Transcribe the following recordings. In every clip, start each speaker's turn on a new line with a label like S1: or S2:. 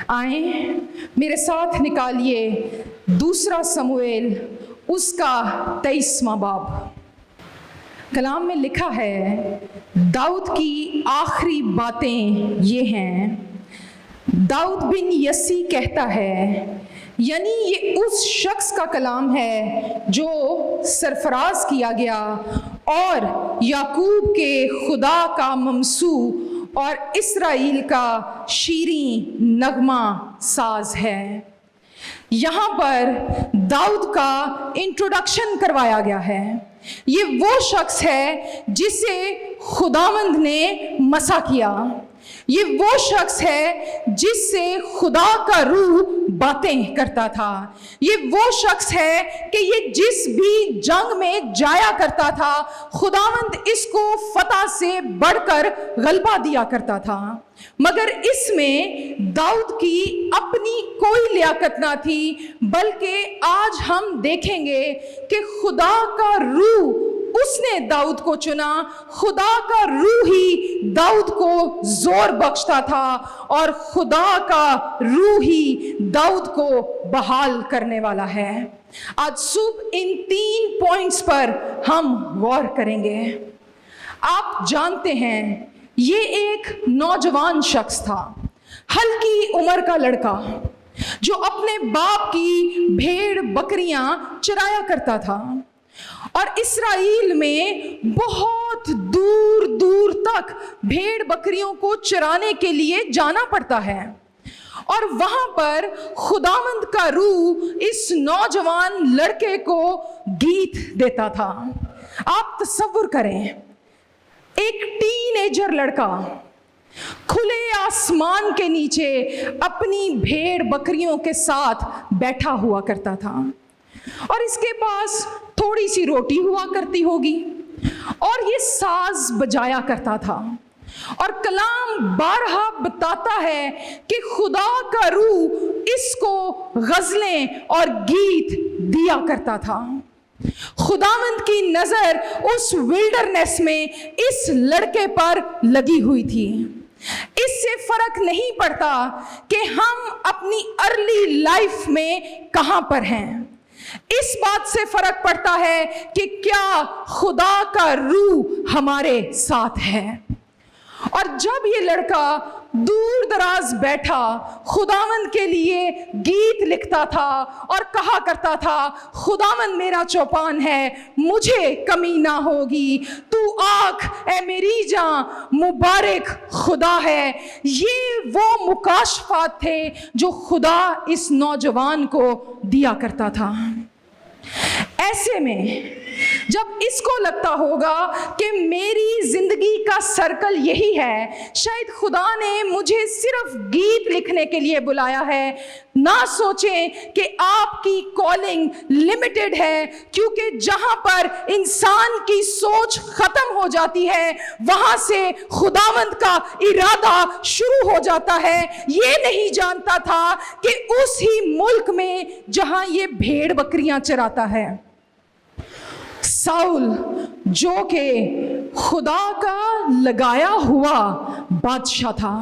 S1: آئیں میرے ساتھ نکالیے دوسرا سموئیل اس کا 23واں باب۔ کلام میں لکھا ہے داؤد کی آخری باتیں یہ ہیں۔ داؤد بن یسی کہتا ہے، یعنی یہ اس شخص کا کلام ہے جو سرفراز کیا گیا اور یعقوب کے خدا کا ممسوح اور اسرائیل کا شیریں نغمہ ساز ہے۔ یہاں پر داؤد کا انٹروڈکشن کروایا گیا ہے۔ یہ وہ شخص ہے جسے خداوند نے مسح کیا۔ یہ وہ شخص ہے جس سے خدا کا روح باتیں کرتا تھا۔ یہ وہ شخص ہے کہ یہ جس بھی جنگ میں جایا کرتا تھا خداوند اس کو فتح سے بڑھ کر غلبہ دیا کرتا تھا، مگر اس میں داؤد کی اپنی کوئی لیاقت نہ تھی، بلکہ آج ہم دیکھیں گے کہ خدا کا روح اس نے داؤد کو چنا۔ خدا کا روح ہی داؤد کو زور بخشتا تھا اور خدا کا روح ہی داؤد کو بحال کرنے والا ہے۔ آج صبح ان 3 پوائنٹس پر ہم غور کریں گے۔ آپ جانتے ہیں یہ ایک نوجوان شخص تھا، ہلکی عمر کا لڑکا جو اپنے باپ کی بھیڑ بکریاں چرایا کرتا تھا، اور اسرائیل میں بہت دور دور تک بھیڑ بکریوں کو چرانے کے لیے جانا پڑتا ہے، اور وہاں پر خداوند کا روح اس نوجوان لڑکے کو گیت دیتا تھا۔ آپ تصور کریں، ایک ٹین ایجر لڑکا کھلے آسمان کے نیچے اپنی بھیڑ بکریوں کے ساتھ بیٹھا ہوا کرتا تھا، اور اس کے پاس تھوڑی سی روٹی ہوا کرتی ہوگی، اور یہ ساز بجایا کرتا تھا۔ اور کلام بارہا بتاتا ہے کہ خدا کا روح اس کو غزلیں اور گیت دیا کرتا تھا۔ خداوند کی نظر اس ولڈرنیس میں اس لڑکے پر لگی ہوئی تھی۔ اس سے فرق نہیں پڑتا کہ ہم اپنی ارلی لائف میں کہاں پر ہیں، اس بات سے فرق پڑتا ہے کہ کیا خدا کا روح ہمارے ساتھ ہے۔ اور جب یہ لڑکا دور دراز بیٹھا خداوند کے لیے گیت لکھتا تھا اور کہا کرتا تھا، خداوند میرا چوپان ہے، مجھے کمی نہ ہوگی، تو آنکھ اے میری جاں مبارک خدا ہے۔ یہ وہ مکاشفات تھے جو خدا اس نوجوان کو دیا کرتا تھا۔ ایسے میں جب اس کو لگتا ہوگا کہ میری زندگی کا سرکل یہی ہے، شاید خدا نے مجھے صرف گیت لکھنے کے لیے بلایا ہے، نہ سوچیں کہ آپ کی کالنگ لمیٹڈ ہے، کیونکہ جہاں پر انسان کی سوچ ختم ہو جاتی ہے وہاں سے خداوند کا ارادہ شروع ہو جاتا ہے۔ یہ نہیں جانتا تھا کہ اس ہی ملک میں جہاں یہ بھیڑ بکریاں چراتا ہے، ساؤل جو کہ خدا کا لگایا ہوا بادشاہ تھا،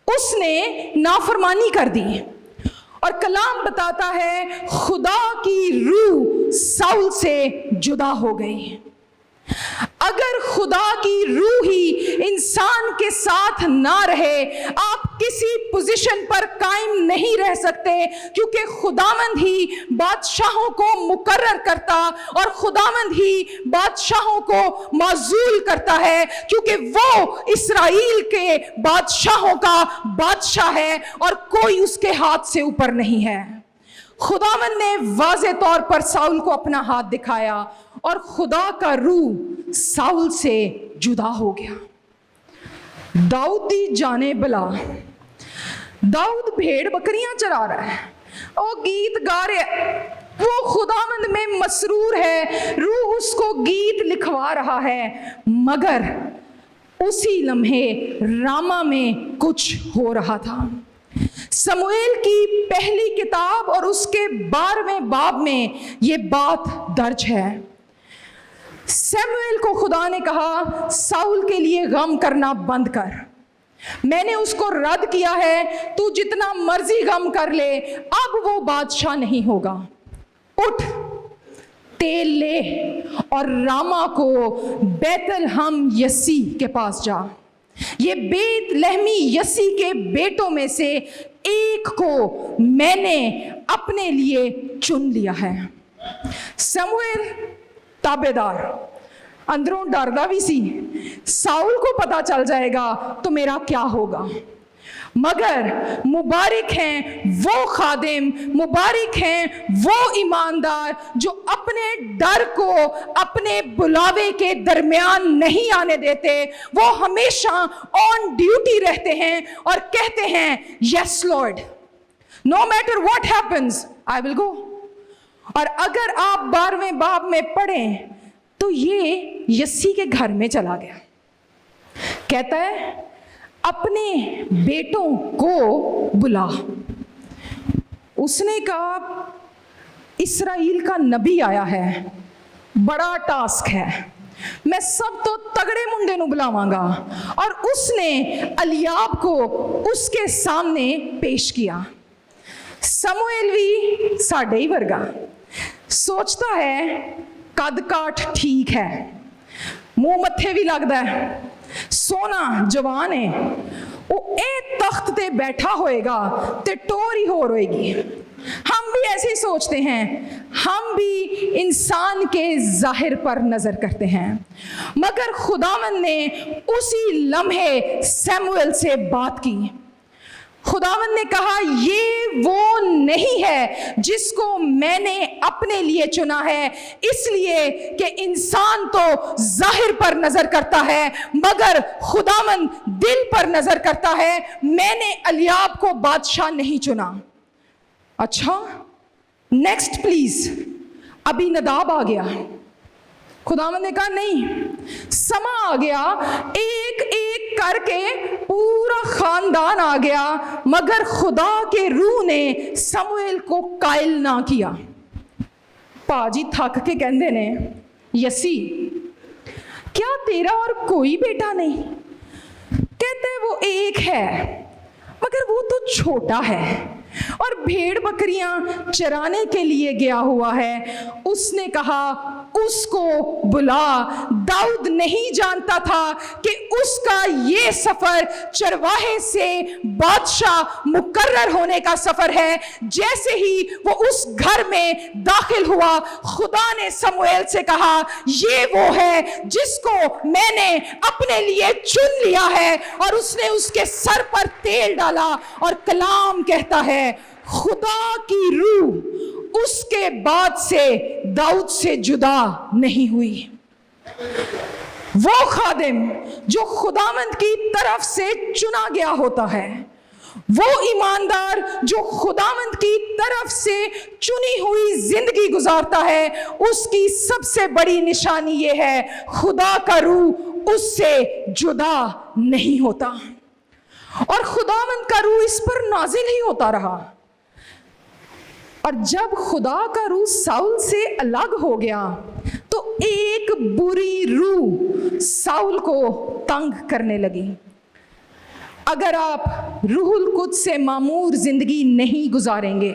S1: اس نے نافرمانی کر دی، اور کلام بتاتا ہے خدا کی روح ساؤل سے جدا ہو گئی۔ اگر خدا کی روح ہی انسان کے ساتھ نہ رہے، آپ کسی پوزیشن پر قائم نہیں رہ سکتے، کیونکہ خداوند ہی بادشاہوں کو مقرر کرتا اور خداوند ہی بادشاہوں کو معزول کرتا ہے، کیونکہ وہ اسرائیل کے بادشاہوں کا بادشاہ ہے اور کوئی اس کے ہاتھ سے اوپر نہیں ہے۔ خداوند نے واضح طور پر ساؤل کو اپنا ہاتھ دکھایا اور خدا کا روح ساؤل سے جدا ہو گیا۔ داؤد دی جانے بلا، داؤد بھیڑ بکریاں چرا رہا ہے، وہ گیت گا رہا ہے، وہ خداوند میں مسرور ہے، روح اس کو گیت لکھوا رہا ہے، مگر اسی لمحے راما میں کچھ ہو رہا تھا۔ سموئیل کی پہلی کتاب اور اس کے 12ویں باب میں یہ بات درج ہے۔ سموئیل کو خدا نے کہا ساؤل کے لیے غم کرنا بند کر، میں نے اس کو رد کیا ہے، تو جتنا مرضی غم کر لے، اب وہ بادشاہ نہیں ہوگا۔ اٹھ، تیل لے اور راما کو بیت لحم یسی کے پاس جا۔ یہ بیت لحمی یسی کے بیٹوں میں سے ایک کو میں نے اپنے لیے چن لیا ہے۔ سموئیل تابعدار، اندروں ڈردا بھی سی، ساؤل کو پتا چل جائے گا تو میرا کیا ہوگا، مگر مبارک ہیں وہ خادم، مبارک ہیں وہ ایماندار جو اپنے ڈر کو اپنے بلاوے کے درمیان نہیں آنے دیتے، وہ ہمیشہ آن ڈیوٹی رہتے ہیں اور کہتے ہیں yes lord, no matter what happens I will go. اور اگر آپ 12ویں باب میں پڑھیں تو یہ یسی کے گھر میں چلا گیا، کہتا ہے اپنے بیٹوں کو بلا۔ اس نے کہا اسرائیل کا نبی آیا ہے، بڑا ٹاسک ہے، میں سب تو تگڑے منڈے نو بلاواں گا۔ اور اس نے الیاب کو اس کے سامنے پیش کیا۔ سموئیل بھی ساڈے ہی ورگا سوچتا ہے قد کاٹ ٹھیک ہے، منہ متھے بھی لگتا ہے، سونا جوان ہے، وہ اے تخت تے بیٹھا ہوئے گا تے ٹوری ہو روئے گی۔ ہم بھی ایسے ہی سوچتے ہیں، ہم بھی انسان کے ظاہر پر نظر کرتے ہیں، مگر خداوند نے اسی لمحے سیموئیل سے بات کی۔ خداوند نے کہا یہ وہ نہیں ہے جس کو میں نے اپنے لیے چنا ہے، اس لیے کہ انسان تو ظاہر پر نظر کرتا ہے مگر خداوند دل پر نظر کرتا ہے۔ میں نے الیاب کو بادشاہ نہیں چنا۔ اچھا نیکسٹ پلیز۔ ابھی نداب آ گیا۔ خداوند نے کہا نہیں، سما آ گیا، ایک ایک کر کے پورا خاندان آ گیا، مگر خدا کے روح نے سموئیل کو قائل نہ کیا۔ پاجی تھک کے کہندے نے یسی کیا تیرا اور کوئی بیٹا نہیں؟ کہتے وہ ایک ہے مگر وہ تو چھوٹا ہے اور بھیڑ بکریاں چرانے کے لیے گیا ہوا ہے۔ اس نے کہا اس کو بلا۔ داؤد نہیں جانتا تھا کہ اس کا یہ سفر چرواہے سے بادشاہ مقرر ہونے کا سفر ہے۔ جیسے ہی وہ اس گھر میں داخل ہوا، خدا نے سموئیل سے کہا یہ وہ ہے جس کو میں نے اپنے لیے چن لیا ہے، اور اس نے اس کے سر پر تیل ڈالا اور کلام کہتا ہے خدا کی روح اس کے بعد سے داؤد سے جدا نہیں ہوئی۔ وہ خادم جو خداوند کی طرف سے چنا گیا ہوتا ہے، وہ ایماندار جو خداوند کی طرف سے چنی ہوئی زندگی گزارتا ہے، اس کی سب سے بڑی نشانی یہ ہے خدا کا روح اس سے جدا نہیں ہوتا۔ اور خداوند کا روح اس پر نازل ہی ہوتا رہا۔ اور جب خدا کا روح ساؤل سے الگ ہو گیا تو ایک بری روح ساؤل کو تنگ کرنے لگی۔ اگر آپ روح القدس سے معمور زندگی نہیں گزاریں گے،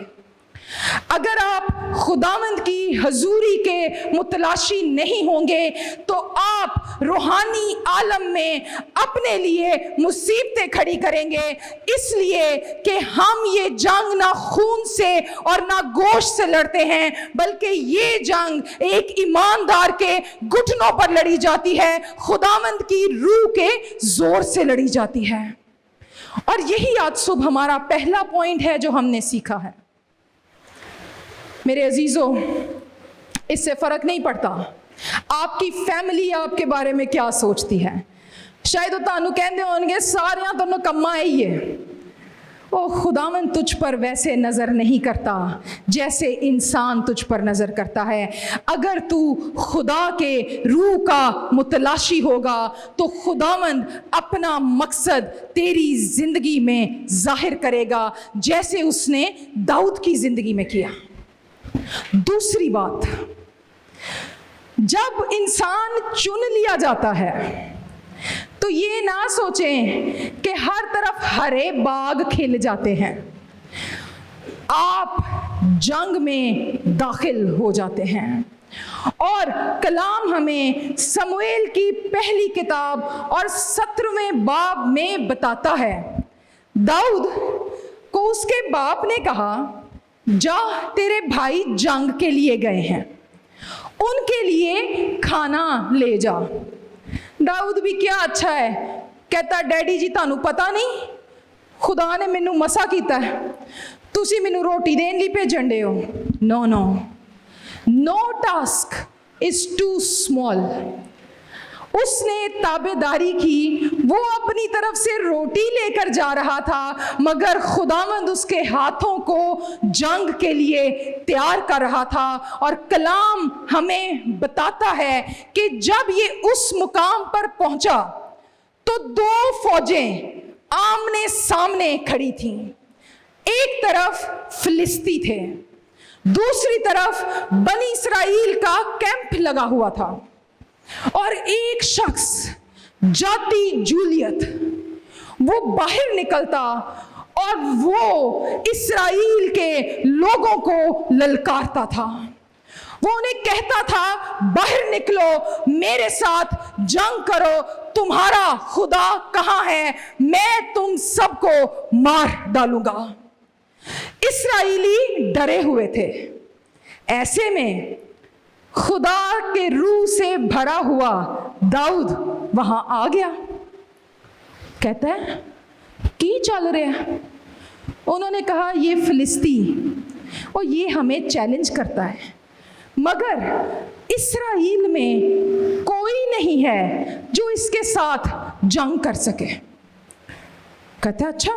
S1: اگر آپ خداوند کی حضوری کے متلاشی نہیں ہوں گے، تو آپ روحانی عالم میں اپنے لیے مصیبتیں کھڑی کریں گے، اس لیے کہ ہم یہ جنگ نہ خون سے اور نہ گوشت سے لڑتے ہیں، بلکہ یہ جنگ ایک ایماندار کے گھٹنوں پر لڑی جاتی ہے، خداوند کی روح کے زور سے لڑی جاتی ہے۔ اور یہی آج صبح ہمارا پہلا پوائنٹ ہے جو ہم نے سیکھا ہے۔ میرے عزیزوں، اس سے فرق نہیں پڑتا آپ کی فیملی آپ کے بارے میں کیا سوچتی ہے۔ شاید وہ تانوں کہندے ہون گے ساریاں تو نکما ہی ہے، او خداوند تجھ پر ویسے نظر نہیں کرتا جیسے انسان تجھ پر نظر کرتا ہے۔ اگر تو خدا کے روح کا متلاشی ہوگا تو خداوند اپنا مقصد تیری زندگی میں ظاہر کرے گا، جیسے اس نے داؤد کی زندگی میں کیا۔ دوسری بات، جب انسان چن لیا جاتا ہے तो ये ना सोचें कि हर तरफ हरे बाग खिल जाते हैं। आप जंग में दाखिल हो जाते हैं। और कलाम हमें समूएल की पहली किताब और 17वें बाब में बताता है, दाऊद को उसके बाप ने कहा, जा तेरे भाई जंग के लिए गए हैं, उनके लिए खाना ले जा। दाऊद भी क्या अच्छा है, कहता डैडी जी तानू पता नहीं, खुदा ने मैनू मसा कीता है, तुसी मैनू रोटी देन लई भेजण दे हो। No no, no task is too small. उसने ताबेदारी की, वो अपनी तरफ से रोटी लेकर जा रहा था, मगर खुदावंद उसके हाथों को जंग के लिए तैयार कर रहा था। और कलाम हमें बताता है कि जब ये उस मुकाम पर पहुंचा तो दो फौजें आमने सामने खड़ी थीं। एक तरफ फिलिस्ती थे, दूसरी तरफ बनी इस्राएल का कैंप लगा हुआ था। और एक शख्स जाति जूलियत वो बाहर निकलता और वो इस्राएल के लोगों को ललकारता था। वो उन्हें कहता था, बाहर निकलो, मेरे साथ जंग करो, तुम्हारा खुदा कहाँ है, मैं तुम सबको मार डालूंगा। इस्राएली डरे हुए थे। ऐसे में खुदा के रूह से भरा हुआ दाऊद वहां आ गया। कहता है की चल रहा है। उन्होंने कहा ये फिलिस्ती और ये हमें चैलेंज करता है, मगर इस्राएल में कोई नहीं है जो इसके साथ जंग कर सके। कहता है अच्छा।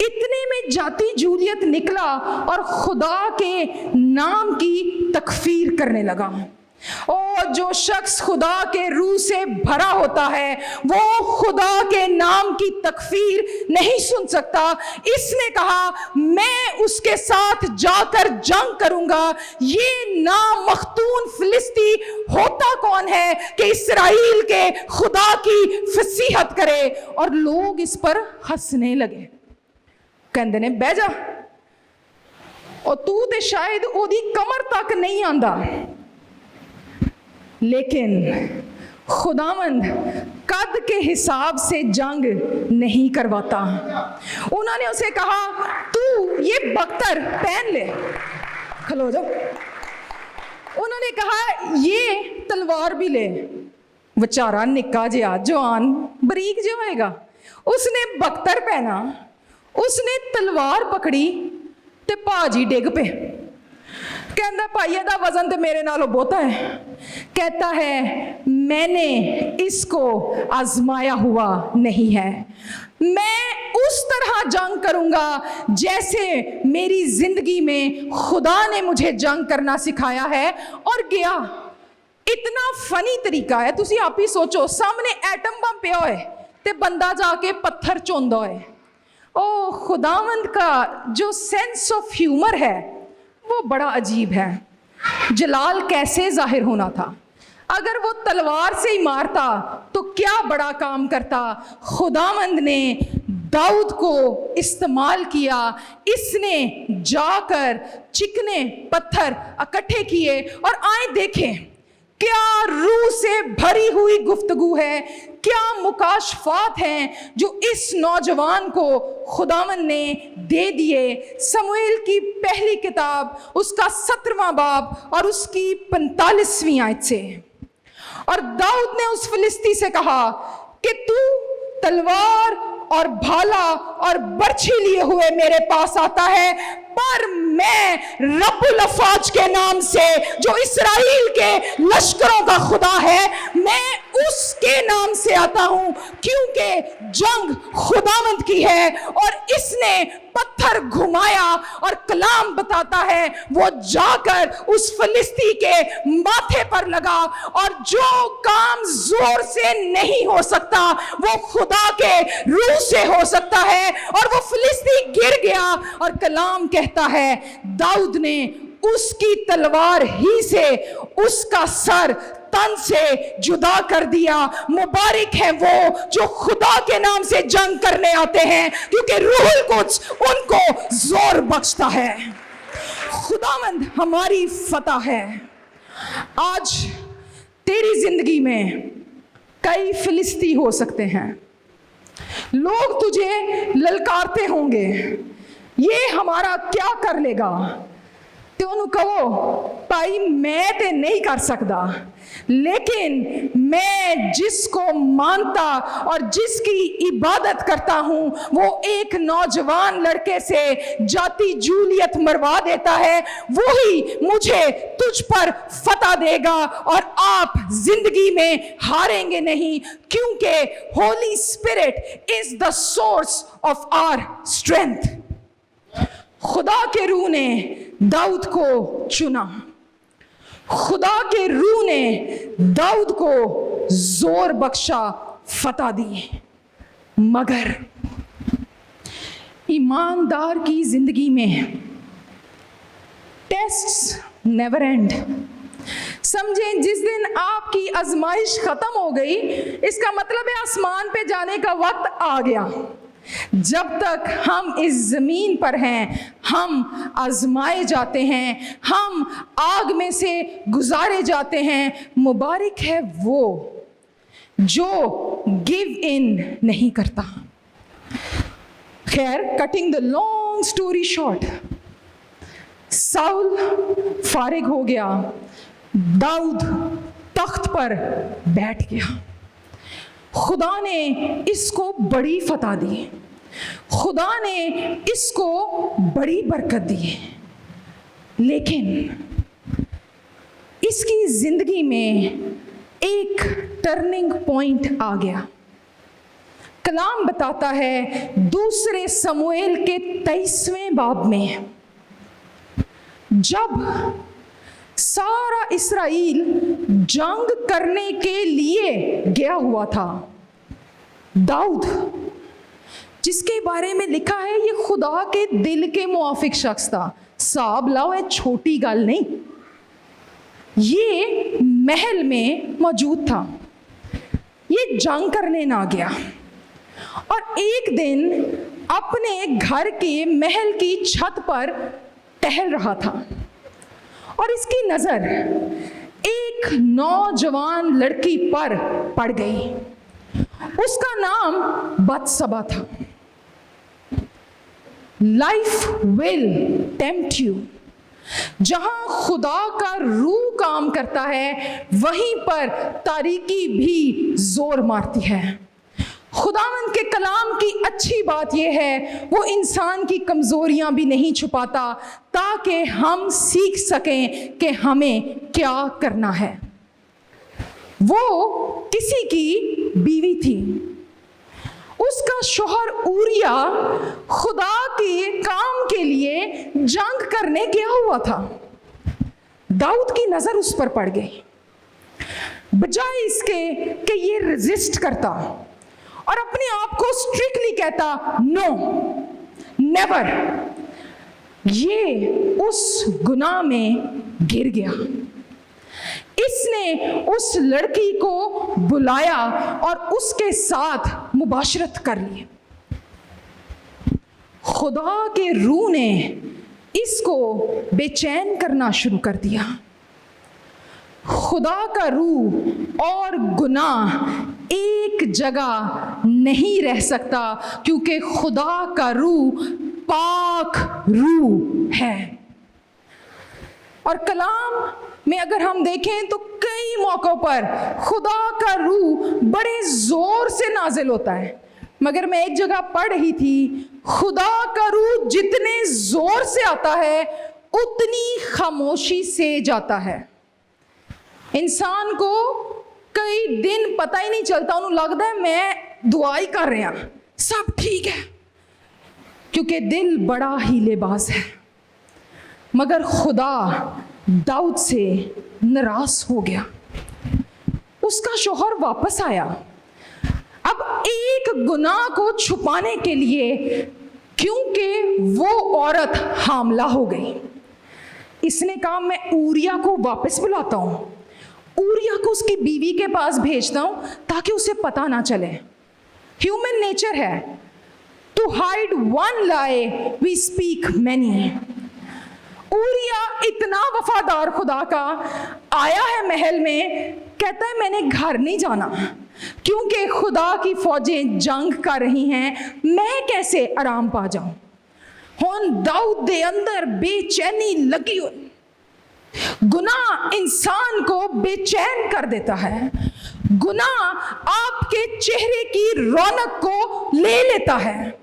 S1: इतने में जाति जूलियत निकला और खुदा के नाम की तकफीर करने लगा। और जो शख्स खुदा के रूह से भरा होता है वो खुदा के नाम की तकफीर नहीं सुन सकता। इसने कहा मैं उसके साथ जाकर जंग करूंगा। ये नामख्तून फिलिस्ती होता कौन है कि इस्राएल के खुदा की फसीहत करे। और लोग इस पर हंसने लगे, कहते ने बह जा, और तू ते शायद ओदी कमर तक नहीं आंदा, लेकिन खुदावंद कद के हिसाब से जंग नहीं करवाता। उन्होंने उसे कहा तू ये बख्तर पहन ले, खलो जाओ। उन्होंने कहा ये तलवार भी ले। बेचारा निक्का जिहा जवान बरीक जो होएगा, उसने बख्तर पहना, उसने तलवार पकड़ी ते भाजी डिग पे। कहता भाई दा वजन तो मेरे नालों बहुता है। कहता है मैंने इसको आजमाया हुआ नहीं है, मैं उस तरह जंग करूंगा जैसे मेरी जिंदगी में खुदा ने मुझे जंग करना सिखाया है। और गया। इतना फनी तरीका है, तुसी आप ही सोचो, सामने एटम बम पिया होए ते बंदा जाके पत्थर चोंदा है। ओ खुदावंद का जो सेंस ऑफ ह्यूमर है वो बड़ा अजीब है। जलाल कैसे जाहिर होना था, अगर वो तलवार से ही मारता तो क्या बड़ा काम करता। खुदावंद ने दाऊद को इस्तेमाल किया। इसने जाकर चिकने पत्थर इकट्ठे किए और आए देखें क्या रूह से भरी हुई गुफ्तगू है, क्या मुकाशफात हैं जो इस नौजवान को खुदावंद ने दे दिए। समूएल की पहली किताब उसका 17वां बाब और उसकी 45वीं आयत से। और दाऊद ने उस फिलिस्ती से कहा कि तू तलवार और भाला और बर्छी लिए हुए मेरे पास आता है, पर मैं रब्बुल अफवाज के नाम से जो इस्राएल के लश्करों का खुदा है, मैं उसके नाम से आता हूं, क्योंकि जंग खुदावंद की है। और इसने पत्थर घुमाया और कलाम बताता है वो जाकर उस फिलिस्ती के माथे पर लगा। और जो काम जोर से नहीं हो सकता वो खुदा के रूह से हो सकता है। और वो फिलिस्ती गिर गया। और कलाम कहता है दाऊद ने उसकी तलवार ही से उसका सर तन से जुदा कर दिया। मुबारक है वो जो खुदा के नाम से जंग करने आते हैं, क्योंकि रूहुल कुद्स उनको जोर बख्शता है। खुदावंद हमारी फतह है। आज तेरी जिंदगी में कई फिलिस्ती हो सकते हैं। लोग तुझे ललकारते होंगे, ये हमारा क्या कर लेगा। ਤੇ ਉਹਨੂੰ ਕਹੋ ਭਾਈ मैं तो नहीं कर सकता, लेकिन मैं जिसको मानता और जिसकी इबादत करता हूँ वो एक नौजवान लड़के से जाती जूलियत मरवा देता है, वही मुझे तुझ पर फतह देगा और आप जिंदगी में हारेंगे नहीं, क्योंकि holy spirit is the source of our strength. खुदा के रूह ने दाऊद को चुना, खुदा के रूह ने दाऊद को जोर बख्शा, फतह दी। मगर ईमानदार की जिंदगी में टेस्ट्स नेवर एंड। समझें, जिस दिन आपकी आजमाइश खत्म हो गई, इसका मतलब है आसमान पे जाने का वक्त आ गया। जब तक हम इस ज़मीन पर हैं, हम आजमाए जाते हैं, हम आग में से गुजारे जाते हैं। मुबारक है वो जो गिव इन नहीं करता। खैर, cutting the long story short, Saul फारिग हो गया, दाऊद तख्त पर बैठ गया। खुदा ने इसको बड़ी फतह दी, खुदा ने इसको बड़ी बरकत दी, लेकिन इसकी जिंदगी में एक टर्निंग पॉइंट आ गया। कलाम बताता है दूसरे समूएल के 23वें बाब में, जब सारा इस्राएल जंग करने के लिए गया हुआ था, दाऊद जिसके बारे में लिखा है ये खुदा के दिल के मुआफिक शख्स था। साहब लाओ, है छोटी गल नहीं, ये महल में मौजूद था, ये जंग करने ना गया। और एक दिन अपने घर के महल की छत पर टहल रहा था और इसकी नजर एक नौजवान लड़की पर पड़ गई। उसका नाम बत्सबा था। Life will tempt you. जहां खुदा का रूह काम करता है, वहीं पर तारीकी भी जोर मारती है। खुदावंद के कलाम की अच्छी बात यह है, वो इंसान की कमजोरियां भी नहीं छुपाता, ताकि हम सीख सकें कि हमें क्या करना है। वो किसी की बीवी थी, उसका शौहर ऊरिया खुदा के काम के लिए जंग करने गया हुआ था। दाऊद की नजर उस पर पड़ गई। बजाय इसके कि ये रेजिस्ट करता और अपने आप को स्ट्रिक्टली कहता नो नेवर, ये उस गुनाह में गिर गया। इसने उस लड़की को बुलाया और उसके साथ मुबाशरत कर ली। खुदा के रूह ने इसको बेचैन करना शुरू कर दिया। खुदा का रूह और गुनाह एक जगह नहीं रह सकता, क्योंकि खुदा का रूह पाक रूह है। और कलाम में अगर हम देखें तो कई मौक़ों पर खुदा का रूह बड़े ज़ोर से नाजिल होता है, मगर मैं एक जगह पढ़ रही थी, खुदा का रूह जितने ज़ोर से आता है उतनी खामोशी से जाता है। इंसान को कई दिन पता ही नहीं चलता, उन्हें लगता है मैं दुआ ही कर रहा, सब ठीक है, क्योंकि दिल बड़ा हीलेबाज है। मगर खुदा दाऊद से नाराज हो गया। उसका शौहर वापस आया। अब एक गुनाह को छुपाने के लिए, क्योंकि वो औरत हामला हो गई, इसने कहा मैं ऊरिया को वापस बुलाता हूँ। ऊरिया को उसकी बीवी के पास भेजता हूं ताकि उसे पता ना चले। ह्यूमन नेचर है, to hide one lie we speak many. Uriah इतना वफादार खुदा का आया है महल में, कहता है मैंने घर नहीं जाना क्योंकि खुदा की फौजें जंग कर रही हैं, मैं कैसे आराम पा जाऊं। हुण दाऊद दे अंदर बेचैनी लगी हुई। गुनाह इंसान को बेचैन कर देता है। गुनाह आपके चेहरे की रौनक को ले लेता है।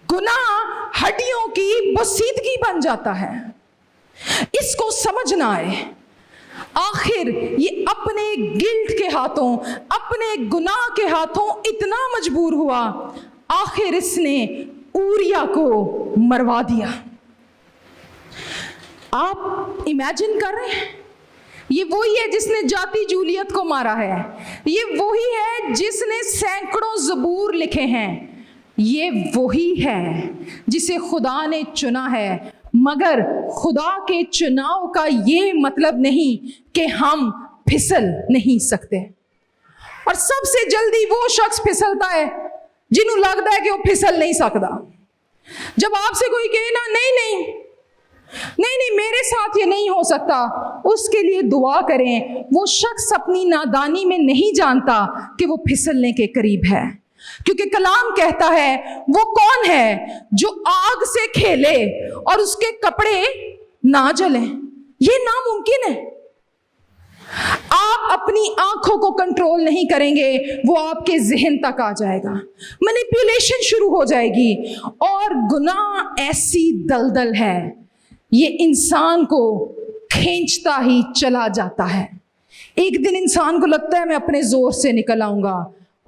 S1: गुनाह हड्डियों की बसीदगी बन जाता है। इसको समझना आए, आखिर ये अपने गिल्ट के हाथों, अपने गुनाह के हाथों इतना मजबूर हुआ, आखिर इसने ऊरिया को मरवा दिया। आप इमेजिन कर रहे हैं, ये वही है जिसने जाती जूलियत को मारा है, ये वही है जिसने सैकड़ों ज़बूर लिखे हैं, ये वही है जिसे खुदा ने चुना है। मगर खुदा के चुनाव का ये मतलब नहीं कि हम फिसल नहीं सकते। और सबसे जल्दी वो शख्स फिसलता है जिन्हों लगता है कि वो फिसल नहीं सकता। जब आपसे कोई कहे ना नहीं मेरे साथ ये नहीं हो सकता, उसके लिए दुआ करें। वो शख्स अपनी नादानी में नहीं जानता कि वो फिसलने के करीब है, क्योंकि कलाम कहता है वो कौन है जो आग से खेले और उसके कपड़े ना जलें। ये नामुमकिन है। आप अपनी आंखों को कंट्रोल नहीं करेंगे, वो आपके जहन तक आ जाएगा, मैनिपुलेशन शुरू हो जाएगी। और गुनाह ऐसी दलदल है, ये इंसान को खींचता ही चला जाता है। एक दिन इंसान को लगता है मैं अपने जोर से निकल आऊंगा।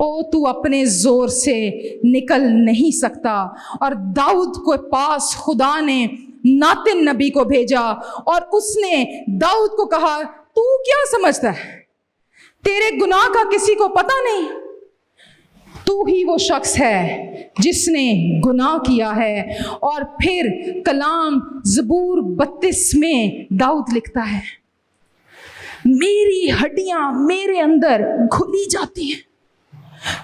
S1: ओ तू अपने जोर से निकल नहीं सकता। और दाऊद के पास खुदा ने नातिन नबी को भेजा और उसने दाऊद को कहा, तू क्या समझता है, तेरे गुनाह का किसी को पता नहीं, तू ही वो शख्स है जिसने गुनाह किया है। और फिर कलाम ज़बूर 32 में दाऊद लिखता है, मेरी हड्डियां मेरे अंदर घुली जाती हैं,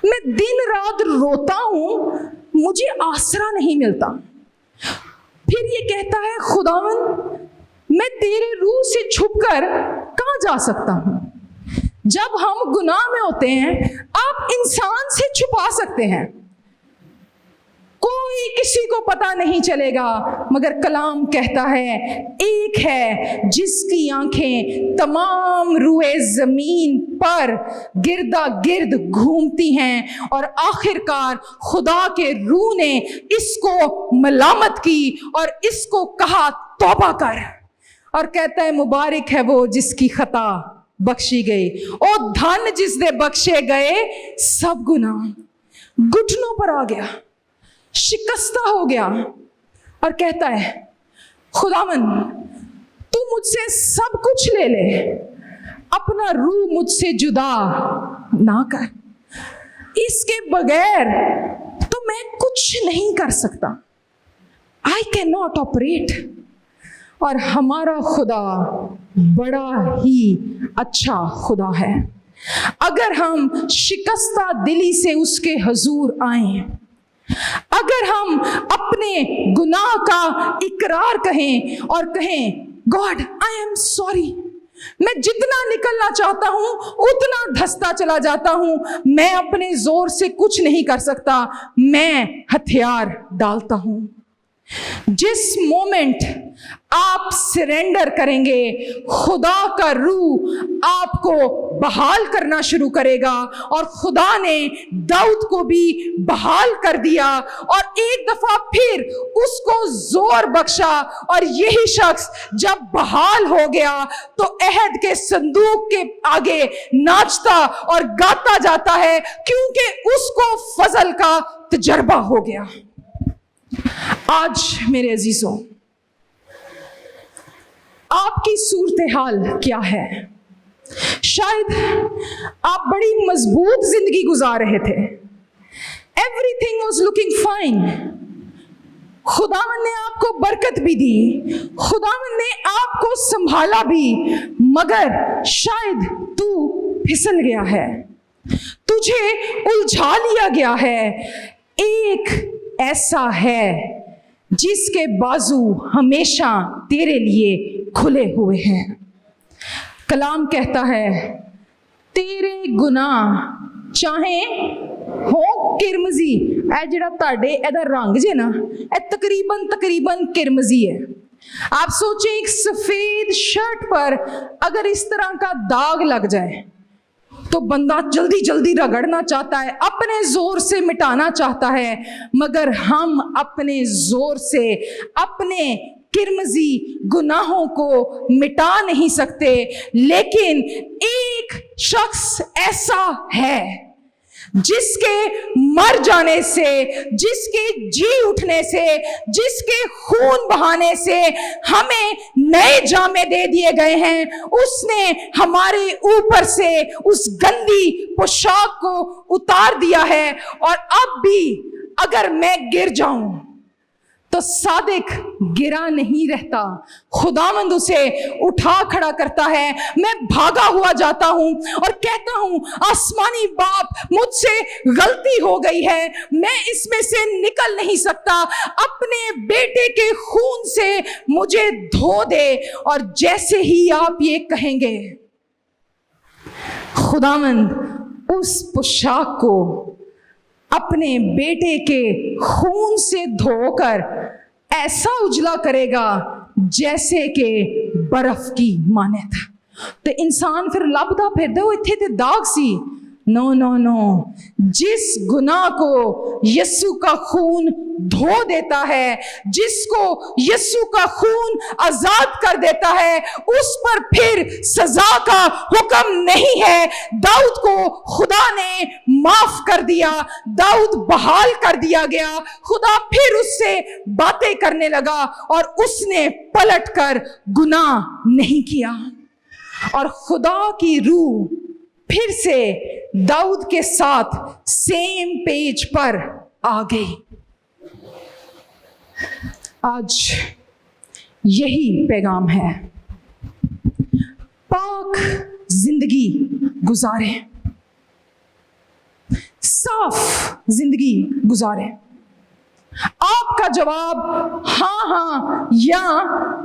S1: मैं दिन रात रोता हूं, मुझे आसरा नहीं मिलता। फिर ये कहता है, खुदावन मैं तेरे रूह से छुपकर कहां जा सकता हूं। जब हम गुनाह में होते हैं, आप इंसान से छुपा सकते हैं, कोई किसी को पता नहीं चलेगा। मगर कलाम कहता है, एक है जिसकी आंखें तमाम रूए जमीन पर गिरदा गिर्द घूमती हैं। और आखिरकार खुदा के रूह ने इसको मलामत की और इसको कहा तौबा कर। और कहता है, मुबारक है वो जिसकी खता बख्शी गई, ओ धन जिसने बख्शे गए सब गुनाह। घुटनों पर आ गया, शिकस्ता हो गया और कहता है, खुदावन तू मुझसे सब कुछ ले ले, अपना रूह मुझसे जुदा ना कर, इसके बगैर तो मैं कुछ नहीं कर सकता। I can not operate. और हमारा खुदा बड़ा ही अच्छा खुदा है। अगर हम शिकस्ता दिली से उसके हुजूर आए, अगर हम अपने गुनाह का इकरार कहें और कहें, गॉड आई एम सॉरी, मैं जितना निकलना चाहता हूं उतना धंसता चला जाता हूं, मैं अपने जोर से कुछ नहीं कर सकता, मैं हथियार डालता हूं। जिस मोमेंट आप सरेंडर करेंगे, खुदा का रूह आपको बहाल करना शुरू करेगा। और खुदा ने दाऊद को भी बहाल कर दिया और एक दफा फिर उसको जोर बख्शा। और यही शख्स जब बहाल हो गया तो अहद के संदूक के आगे नाचता और गाता जाता है, क्योंकि उसको फजल का तजर्बा हो गया। आज मेरे अजीजों, आपकी सूरत हाल क्या है? शायद आप बड़ी मजबूत जिंदगी गुजार रहे थे, एवरीथिंग वॉज लुकिंग फाइन, खुदावन ने आपको बरकत भी दी, खुदावन ने आपको संभाला भी, मगर शायद तू फिसल गया है, तुझे उलझा लिया गया है। एक ऐसा है जिसके बाजू हमेशा तेरे लिए खुले हुए हैं। कलाम कहता है तेरे गुनाह चाहे हो किरमजी, ए जिहड़ा तुहाडे इहदा रंग जे ना ए तकरीबन किरमजी है। आप सोचें एक सफेद शर्ट पर अगर इस तरह का दाग लग जाए तो बंदा जल्दी जल्दी रगड़ना चाहता है, अपने जोर से मिटाना चाहता है, मगर हम अपने जोर से अपने किरमजी गुनाहों को मिटा नहीं सकते। लेकिन एक शख्स ऐसा है जिसके मर जाने से, जिसके जी उठने से, जिसके खून बहाने से हमें नए जामे दे दिए गए हैं। उसने हमारे ऊपर से उस गंदी पोशाक को उतार दिया है, और अब भी अगर मैं गिर जाऊं तो सादिक गिरा नहीं रहता, खुदावंद उसे उठा खड़ा करता है। मैं भागा हुआ जाता हूं और कहता हूं आसमानी बाप मुझसे गलती हो गई है, मैं इसमें से निकल नहीं सकता, अपने बेटे के खून से मुझे धो दे। और जैसे ही आप ये कहेंगे खुदावंद उस पोशाक को अपने बेटे के खून से धोकर ऐसा उजला करेगा जैसे कि बर्फ की मानत। तो इंसान फिर लभदा फिरदा वो इत्थे ते दाग सी। नो नो नो, जिस गुनाह को यीशु का खून धो देता है, जिसको यीशु का खून आजाद कर देता है, उस पर फिर सजा का हुक्म नहीं है। दाऊद को खुदा ने माफ कर दिया, दाऊद बहाल कर दिया गया। खुदा फिर उससे बातें करने लगा और उसने पलटकर गुनाह नहीं किया, और खुदा की रूह फिर से दाऊद के साथ सेम पेज पर आ गई। आज यही पैगाम है, पाक जिंदगी गुजारे, साफ जिंदगी गुजारे। आपका जवाब हाँ हाँ या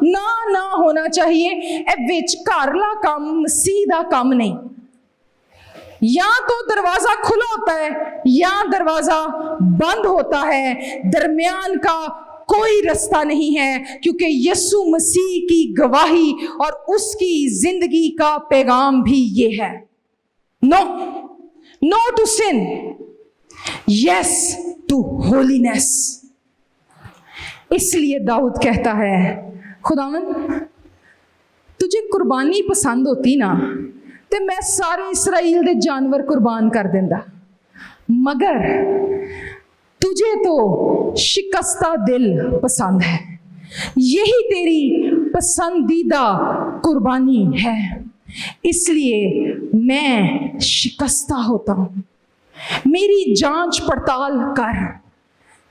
S1: ना ना होना चाहिए। ए विचकारला काम सीधा काम नहीं, या तो दरवाजा खुला होता है या दरवाजा बंद होता है, दरमियान का कोई रास्ता नहीं है, क्योंकि यीशु मसीह की गवाही और उसकी जिंदगी का पैगाम भी ये है, no no to sin, yes to holiness. इसलिए दाऊद कहता है खुदावंद तुझे कुर्बानी पसंद होती ना ते मैं सारे इसराइल दे जानवर कुर्बान कर देंदा, मगर तुझे तो शिकस्ता दिल पसंद है, यही तेरी पसंदीदा कुर्बानी है। इसलिए मैं शिकस्ता होता हूं, मेरी जांच पड़ताल कर,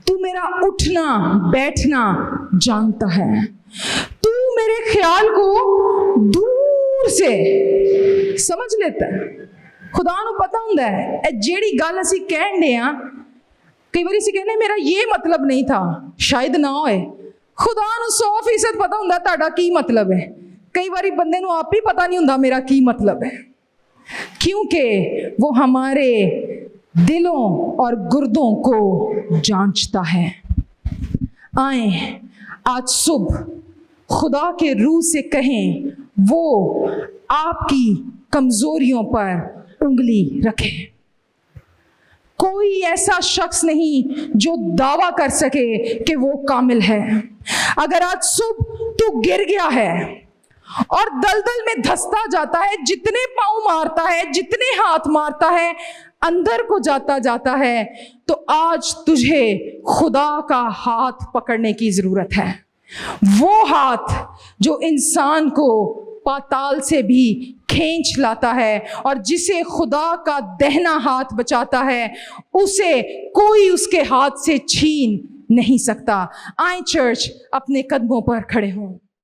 S1: तू मेरा उठना बैठना जानता है, तू मेरे ख्याल को दूर से समझ लेता है। खुदा नूं पता हुंदा है जेड़ी गल असीं कहण दे आ, कई बार असीं कहने मेरा ये मतलब नहीं था, शायद ना होए। खुदा नूं 100% पता हुंदा तुहाडा की मतलब है। कई बार बंदे नूं आप ही पता नहीं हुंदा मेरा की मतलब है, क्योंकि वो हमारे दिलों और गुर्दों को जांचता है। आए आज सुबह खुदा के रूह से कहें वो आपकी कमजोरियों पर उंगली रखे। कोई ऐसा शख्स नहीं जो दावा कर सके कि वो कामिल है। अगर आज सुबह तू गिर गया है और दलदल में धंसता जाता है, जितने पांव मारता है, जितने हाथ मारता है, अंदर को जाता है, तो आज तुझे खुदा का हाथ पकड़ने की जरूरत है। वो हाथ जो इंसान को पाताल से भी खींच लाता है और जिसे खुदा का दहना हाथ बचाता है, उसे कोई उसके हाथ से छीन नहीं सकता। आए चर्च अपने कदमों पर खड़े हों।